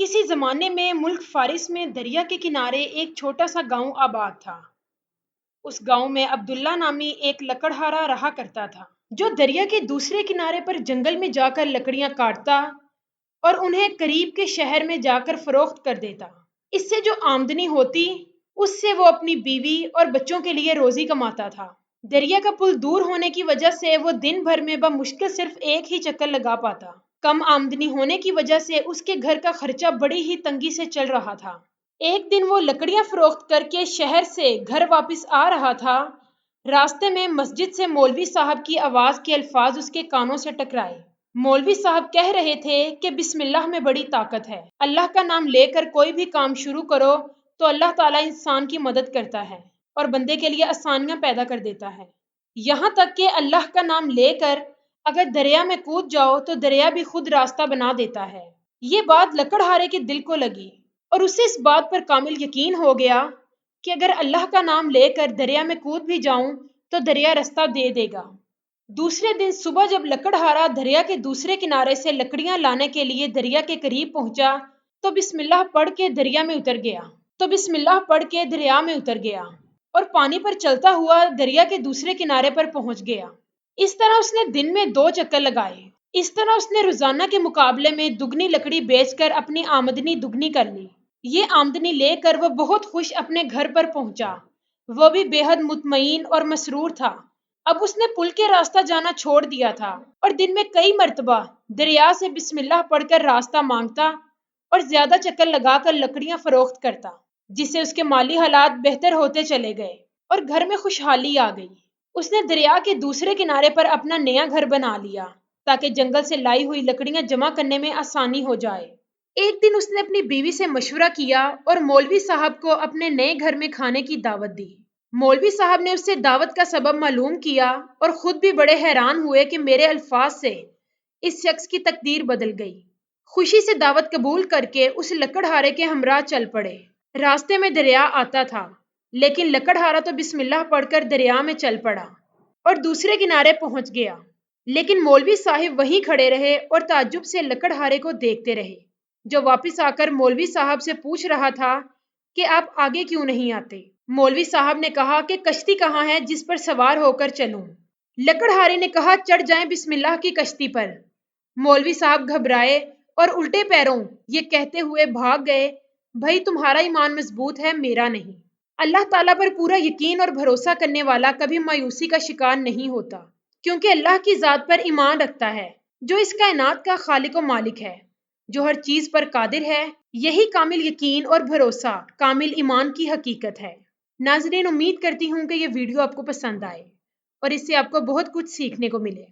کسی زمانے میں ملک فارس میں دریا کے کنارے ایک چھوٹا سا گاؤں آباد تھا۔ اس گاؤں میں عبداللہ نامی ایک لکڑہارا رہا کرتا تھا جو دریا کے دوسرے کنارے پر جنگل میں جا کر لکڑیاں کاٹتا اور انہیں قریب کے شہر میں جا کر فروخت کر دیتا۔ اس سے جو آمدنی ہوتی اس سے وہ اپنی بیوی اور بچوں کے لیے روزی کماتا تھا۔ دریا کا پل دور ہونے کی وجہ سے وہ دن بھر میں بمشکل صرف ایک ہی چکر لگا پاتا۔ کم آمدنی ہونے کی وجہ سے اس کے گھر کا خرچہ بڑی ہی تنگی سے چل رہا تھا۔ ایک دن وہ لکڑیاں فروخت کر کے شہر سے گھر واپس آ رہا تھا۔ راستے میں مسجد سے مولوی صاحب کی آواز کے الفاظ اس کے کانوں سے ٹکرائے۔ مولوی صاحب کہہ رہے تھے کہ بسم اللہ میں بڑی طاقت ہے۔ اللہ کا نام لے کر کوئی بھی کام شروع کرو تو اللہ تعالیٰ انسان کی مدد کرتا ہے اور بندے کے لیے آسانیاں پیدا کر دیتا ہے۔ یہاں تک کہ اللہ کا نام لے کر اگر دریا میں کود جاؤ تو دریا بھی خود راستہ بنا دیتا ہے۔ یہ بات لکڑہارے کے دل کو لگی اور اسے اس بات پر کامل یقین ہو گیا کہ اگر اللہ کا نام لے کر دریا میں کود بھی جاؤں تو دریا راستہ دے دے گا۔ دوسرے دن صبح جب لکڑہارا دریا کے دوسرے کنارے سے لکڑیاں لانے کے لیے دریا کے قریب پہنچا تو بسم اللہ پڑھ کے دریا میں اتر گیا اور پانی پر چلتا ہوا دریا کے دوسرے کنارے پر پہنچ گیا۔ اس طرح اس نے دن میں 2 چکر لگائے۔ اس طرح اس نے روزانہ کے مقابلے میں دگنی لکڑی بیچ کر اپنی آمدنی دگنی کر لی۔ یہ آمدنی لے کر وہ بہت خوش اپنے گھر پر پہنچا۔ وہ بھی بے حد مطمئن اور مسرور تھا۔ اب اس نے پل کے راستہ جانا چھوڑ دیا تھا اور دن میں کئی مرتبہ دریا سے بسم اللہ پڑھ کر راستہ مانگتا اور زیادہ چکر لگا کر لکڑیاں فروخت کرتا، جس سے اس کے مالی حالات بہتر ہوتے چلے گئے اور گھر میں خوشحالی آ گئی۔ اس نے دریا کے دوسرے کنارے پر اپنا نیا گھر بنا لیا تاکہ جنگل سے لائی ہوئی لکڑیاں جمع کرنے میں آسانی ہو جائے۔ ایک دن اس نے اپنی بیوی سے مشورہ کیا اور مولوی صاحب کو اپنے نئے گھر میں کھانے کی دعوت دی۔ مولوی صاحب نے اس سے دعوت کا سبب معلوم کیا اور خود بھی بڑے حیران ہوئے کہ میرے الفاظ سے اس شخص کی تقدیر بدل گئی۔ خوشی سے دعوت قبول کر کے اس لکڑہارے کے ہمراہ چل پڑے۔ راستے میں دریا آتا تھا لیکن لکڑہارا تو بسم اللہ پڑھ کر دریا میں چل پڑا اور دوسرے کنارے پہنچ گیا، لیکن مولوی صاحب وہیں کھڑے رہے اور تعجب سے لکڑہارے کو دیکھتے رہے، جو واپس آ کر مولوی صاحب سے پوچھ رہا تھا کہ آپ آگے کیوں نہیں آتے؟ مولوی صاحب نے کہا کہ کشتی کہاں ہے جس پر سوار ہو کر چلوں؟ لکڑہارے نے کہا چڑھ جائیں بسم اللہ کی کشتی پر۔ مولوی صاحب گھبرائے اور الٹے پیروں یہ کہتے ہوئے بھاگ گئے، بھائی تمہارا ایمان مضبوط ہے، میرا نہیں۔ اللہ تعالیٰ پر پورا یقین اور بھروسہ کرنے والا کبھی مایوسی کا شکار نہیں ہوتا، کیونکہ اللہ کی ذات پر ایمان رکھتا ہے جو اس کائنات کا خالق و مالک ہے، جو ہر چیز پر قادر ہے۔ یہی کامل یقین اور بھروسہ کامل ایمان کی حقیقت ہے۔ ناظرین، امید کرتی ہوں کہ یہ ویڈیو آپ کو پسند آئے اور اس سے آپ کو بہت کچھ سیکھنے کو ملے۔